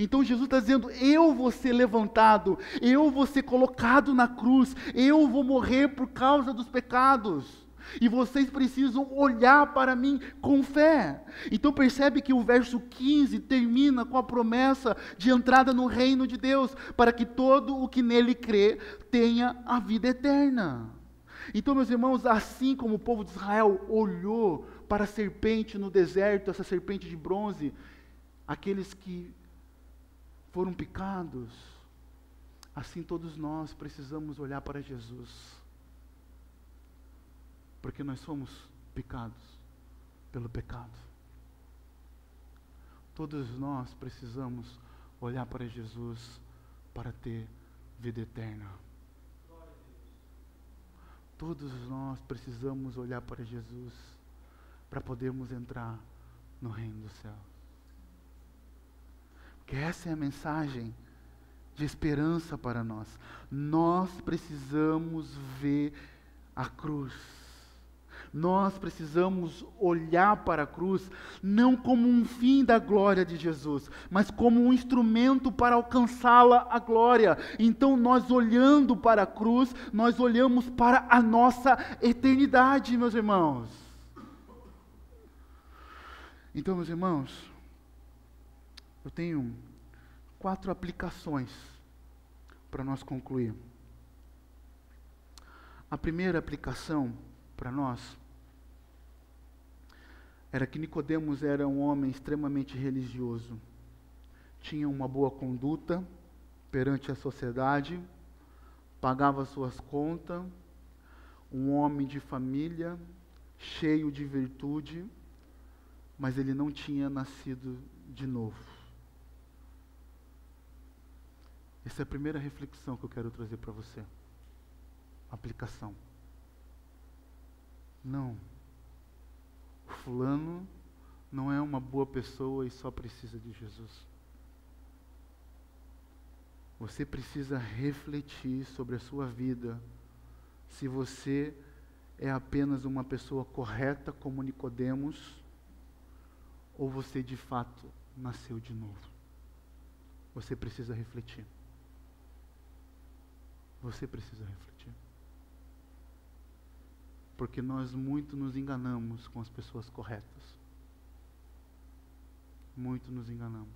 Então Jesus está dizendo: eu vou ser levantado, eu vou ser colocado na cruz, eu vou morrer por causa dos pecados. E vocês precisam olhar para mim com fé. Então percebe que o verso 15 termina com a promessa de entrada no reino de Deus, para que todo o que nele crê tenha a vida eterna. Então, meus irmãos, assim como o povo de Israel olhou para a serpente no deserto, essa serpente de bronze, aqueles que foram picados, assim todos nós precisamos olhar para Jesus, porque nós somos picados pelo pecado. Todos nós precisamos olhar para Jesus para ter vida eterna. Todos nós precisamos olhar para Jesus para podermos entrar no reino dos céus. Porque essa é a mensagem de esperança para nós. Nós precisamos ver a cruz. Nós precisamos olhar para a cruz não como um fim da glória de Jesus, mas como um instrumento para alcançá-la a glória. Então nós olhando para a cruz, nós olhamos para a nossa eternidade, meus irmãos. Então, meus irmãos, eu tenho 4 aplicações para nós concluir. A primeira aplicação para nós era que Nicodemos era um homem extremamente religioso. Tinha uma boa conduta perante a sociedade, pagava suas contas, um homem de família, cheio de virtude, mas ele não tinha nascido de novo. Essa é a primeira reflexão que eu quero trazer para você. Aplicação. Não. O fulano não é uma boa pessoa e só precisa de Jesus. Você precisa refletir sobre a sua vida, se você é apenas uma pessoa correta como Nicodemos, ou você de fato nasceu de novo. Você precisa refletir. Você precisa refletir. Porque nós muito nos enganamos com as pessoas corretas. Muito nos enganamos.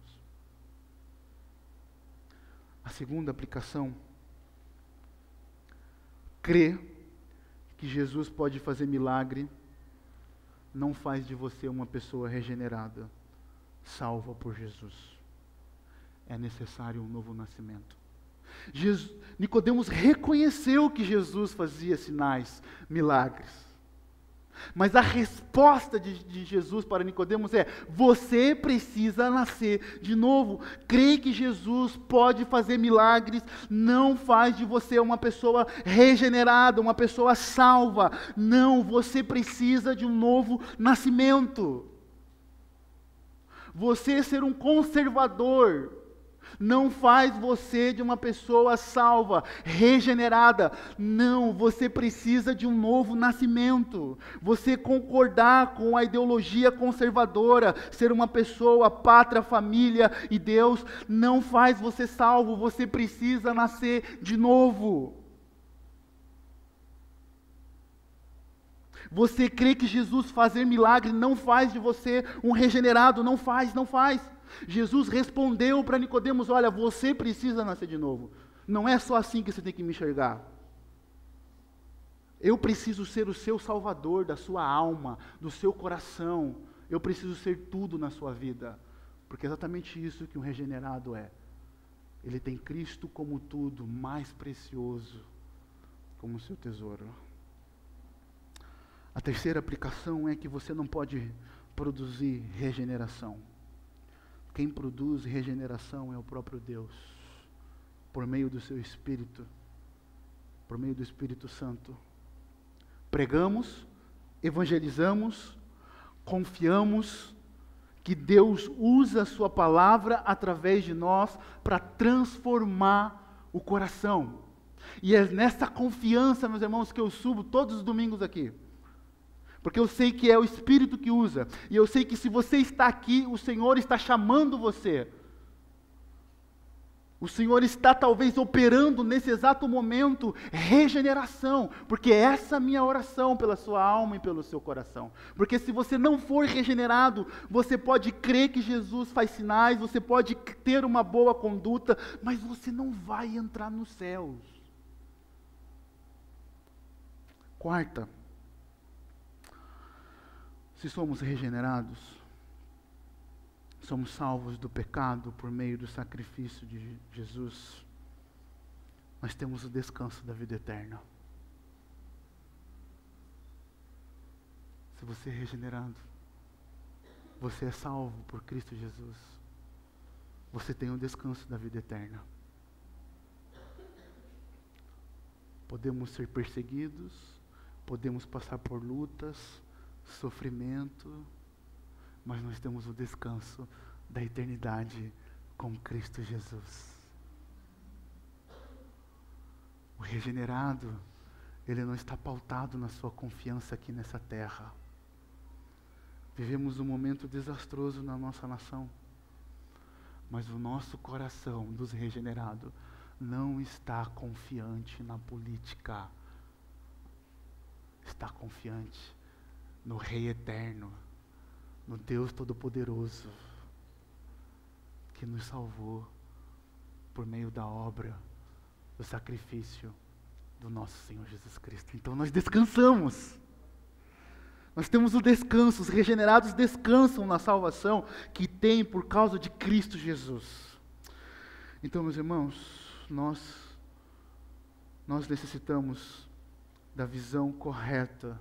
A segunda aplicação, crer que Jesus pode fazer milagre, não faz de você uma pessoa regenerada, salva por Jesus. É necessário um novo nascimento. Nicodemos reconheceu que Jesus fazia sinais, milagres. Mas a resposta de Jesus para Nicodemos é: você precisa nascer de novo. Crer que Jesus pode fazer milagres não faz de você uma pessoa regenerada, uma pessoa salva. Não, você precisa de um novo nascimento. Você ser um conservador não faz você de uma pessoa salva, regenerada. Não, você precisa de um novo nascimento. Você concordar com a ideologia conservadora, ser uma pessoa, pátria, família e Deus, não faz você salvo. Você precisa nascer de novo. Você crê que Jesus fazer milagre não faz de você um regenerado, não faz. Jesus respondeu para Nicodemos: olha, você precisa nascer de novo. Não é só assim que você tem que me enxergar. Eu preciso ser o seu salvador da sua alma, do seu coração. Eu preciso ser tudo na sua vida. Porque é exatamente isso que um regenerado é. Ele tem Cristo como tudo, mais precioso, como seu tesouro. A terceira aplicação é que você não pode produzir regeneração. Quem produz regeneração é o próprio Deus, por meio do seu Espírito, por meio do Espírito Santo. Pregamos, evangelizamos, confiamos que Deus usa a sua palavra através de nós para transformar o coração. E é nessa confiança, meus irmãos, que eu subo todos os domingos aqui. Porque eu sei que é o Espírito que usa. E eu sei que se você está aqui, o Senhor está chamando você. O Senhor está talvez operando nesse exato momento regeneração. Porque essa é a minha oração pela sua alma e pelo seu coração. Porque se você não for regenerado, você pode crer que Jesus faz sinais, você pode ter uma boa conduta, mas você não vai entrar nos céus. Quarta. Se somos regenerados, somos salvos do pecado por meio do sacrifício de Jesus, nós temos o descanso da vida eterna. Se você é regenerado, você é salvo por Cristo Jesus, você tem o descanso da vida eterna. Podemos ser perseguidos, podemos passar por lutas, sofrimento, mas nós temos o descanso da eternidade com Cristo Jesus. O regenerado, ele não está pautado na sua confiança aqui nessa terra. Vivemos um momento desastroso na nossa nação, mas o nosso coração dos regenerados não está confiante na política, está confiante no Rei Eterno, no Deus Todo-Poderoso, que nos salvou por meio da obra, do sacrifício do nosso Senhor Jesus Cristo. Então nós descansamos. Nós temos o descanso, os regenerados descansam na salvação que tem por causa de Cristo Jesus. Então, meus irmãos, nós necessitamos da visão correta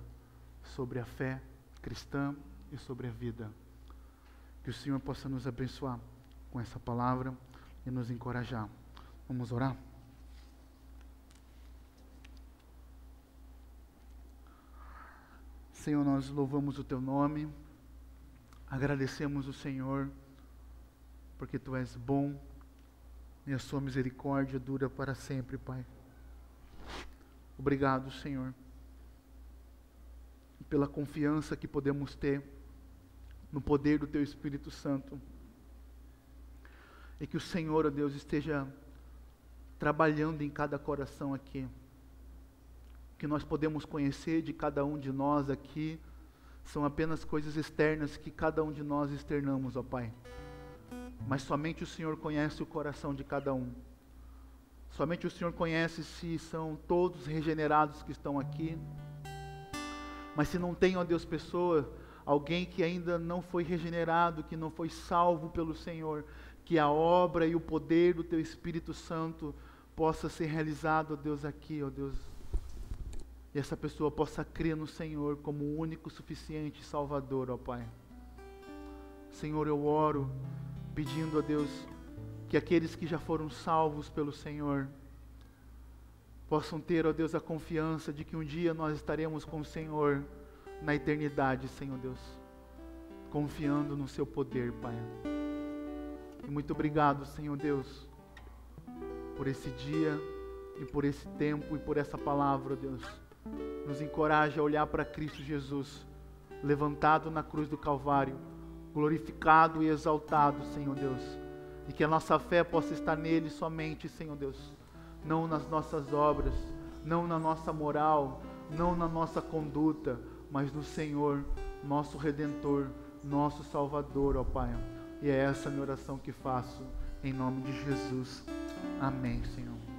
sobre a fé cristã e sobre a vida. Que o Senhor possa nos abençoar com essa palavra e nos encorajar. Vamos orar? Senhor, nós louvamos o Teu nome, agradecemos o Senhor, porque Tu és bom e a Sua misericórdia dura para sempre, Pai. Obrigado, Senhor, pela confiança que podemos ter no poder do Teu Espírito Santo. E que o Senhor, ó Deus, esteja trabalhando em cada coração aqui. Que nós podemos conhecer de cada um de nós aqui são apenas coisas externas que cada um de nós externamos, ó Pai. Mas somente o Senhor conhece o coração de cada um. Somente o Senhor conhece se são todos regenerados que estão aqui. Mas se não tem, ó Deus, pessoa, alguém que ainda não foi regenerado, que não foi salvo pelo Senhor, que a obra e o poder do Teu Espírito Santo possa ser realizado, ó Deus, aqui, ó Deus. E essa pessoa possa crer no Senhor como o único, suficiente Salvador, ó Pai. Senhor, eu oro, pedindo a Deus, que aqueles que já foram salvos pelo Senhor, possam ter, ó Deus, a confiança de que um dia nós estaremos com o Senhor na eternidade, Senhor Deus, confiando no Seu poder, Pai. E muito obrigado, Senhor Deus, por esse dia, e por esse tempo, e por essa palavra, ó Deus. Nos encoraja a olhar para Cristo Jesus, levantado na cruz do Calvário, glorificado e exaltado, Senhor Deus. E que a nossa fé possa estar nele somente, Senhor Deus. Não nas nossas obras, não na nossa moral, não na nossa conduta, mas no Senhor, nosso Redentor, nosso Salvador, ó Pai. E é essa a minha oração que faço, em nome de Jesus. Amém, Senhor.